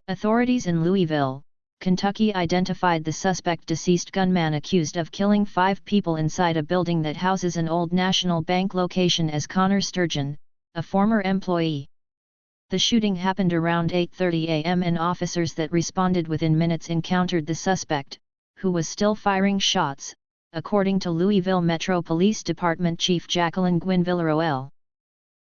Authorities in Louisville, Kentucky identified the suspect deceased gunman accused of killing 5 people inside a building that houses an Old National Bank location as Connor Sturgeon, a former employee. The shooting happened around 8:30 a.m. and officers that responded within minutes encountered the suspect, who was still firing shots, according to Louisville Metro Police Department Chief Jacqueline Guinville-Roel.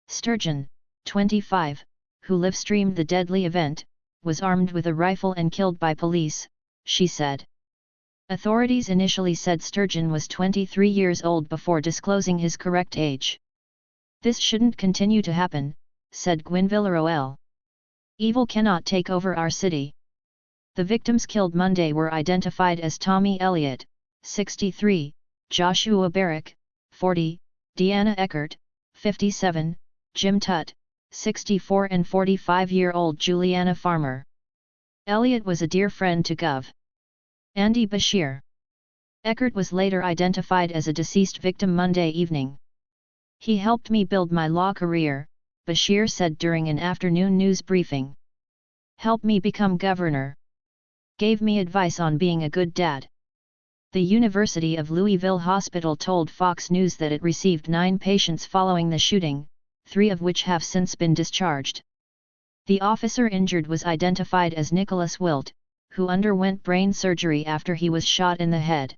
Sturgeon, 25, who live-streamed the deadly event, was armed with a rifle and killed by police, she said. Authorities initially said Sturgeon was 23 years old before disclosing his correct age. "This shouldn't continue to happen," said Guinville-Roel. "Evil cannot take over our city." The victims killed Monday were identified as Tommy Elliott, 63, Joshua Barrick, 40, Deanna Eckert, 57, Jim Tutt, 64 and 45-year-old Juliana Farmer. Elliott was a dear friend to Gov. Andy Bashir. Eckert was later identified as a deceased victim Monday evening. "He helped me build my law career," Bashir said during an afternoon news briefing. "Helped me become governor. Gave me advice on being a good dad." The University of Louisville Hospital told Fox News that it received 9 patients following the shooting, 3 of which have since been discharged. The officer injured was identified as Nicholas Wilt, who underwent brain surgery after he was shot in the head.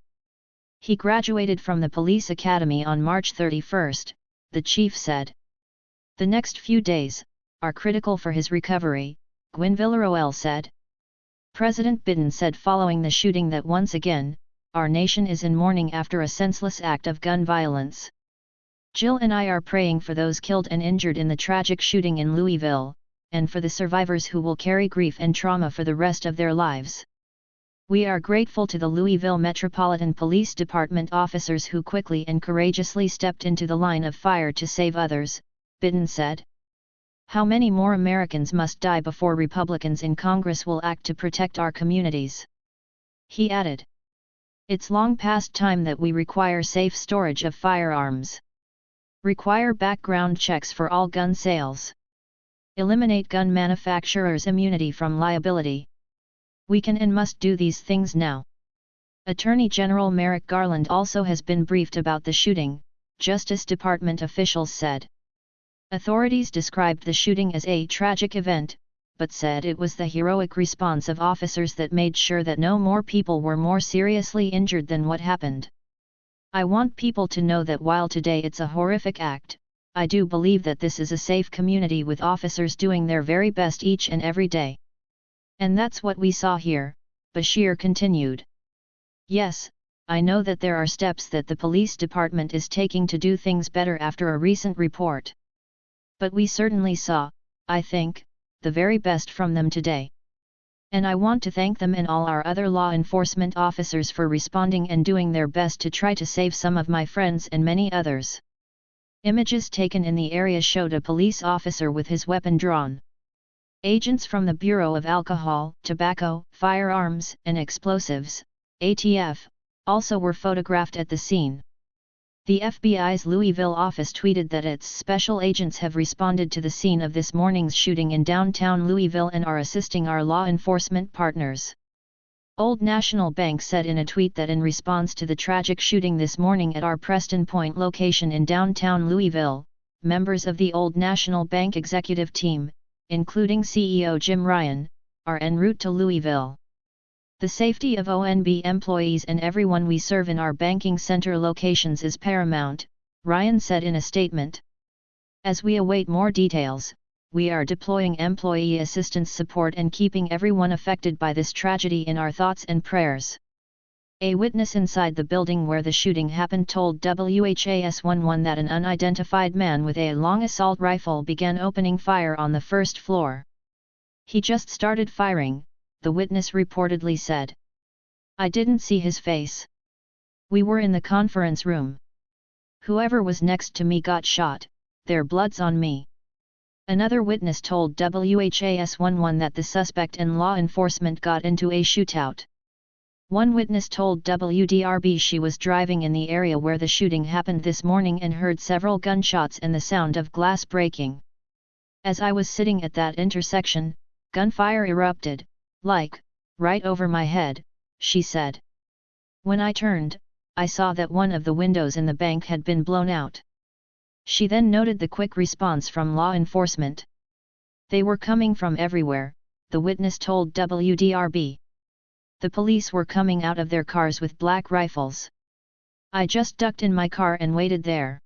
He graduated from the police academy on March 31, the chief said. "The next few days are critical for his recovery," Guinville-Roel said. President Biden said following the shooting that once again, our nation is in mourning after a senseless act of gun violence. "Jill and I are praying for those killed and injured in the tragic shooting in Louisville, and for the survivors who will carry grief and trauma for the rest of their lives. We are grateful to the Louisville Metropolitan Police Department officers who quickly and courageously stepped into the line of fire to save others," Biden said. "How many more Americans must die before Republicans in Congress will act to protect our communities?" He added. "It's long past time that we require safe storage of firearms. Require background checks for all gun sales. Eliminate gun manufacturers' immunity from liability. We can and must do these things now." Attorney General Merrick Garland also has been briefed about the shooting, Justice Department officials said. Authorities described the shooting as a tragic event, but said it was the heroic response of officers that made sure that no more people were more seriously injured than what happened. "I want people to know that while today it's a horrific act, I do believe that this is a safe community with officers doing their very best each and every day. And that's what we saw here," Bashir continued. "Yes, I know that there are steps that the police department is taking to do things better after a recent report. But we certainly saw, I think, the very best from them today. And I want to thank them and all our other law enforcement officers for responding and doing their best to try to save some of my friends and many others." Images taken in the area showed a police officer with his weapon drawn. Agents from the Bureau of Alcohol, Tobacco, Firearms and Explosives, ATF, also were photographed at the scene. The FBI's Louisville office tweeted that its special agents have responded to the scene of this morning's shooting in downtown Louisville and are assisting our law enforcement partners. Old National Bank said in a tweet that in response to the tragic shooting this morning at our Preston Point location in downtown Louisville, members of the Old National Bank executive team, including CEO Jim Ryan, are en route to Louisville. "The safety of ONB employees and everyone we serve in our banking center locations is paramount," Ryan said in a statement. "As we await more details, we are deploying employee assistance support and keeping everyone affected by this tragedy in our thoughts and prayers." A witness inside the building where the shooting happened told WHAS-11 that an unidentified man with a long assault rifle began opening fire on the first floor. "He just started firing," the witness reportedly said. "I didn't see his face. We were in the conference room. Whoever was next to me got shot, their blood's on me." Another witness told WHAS-11 that the suspect and law enforcement got into a shootout. One witness told WDRB she was driving in the area where the shooting happened this morning and heard several gunshots and the sound of glass breaking. "As I was sitting at that intersection, gunfire erupted," Like, right over my head, she said. When I turned, I saw that one of the windows in the bank had been blown out. She then noted the quick response from law enforcement. They were coming from everywhere, the witness told WDRB. The police were coming out of their cars with black rifles. I just ducked in my car and waited there.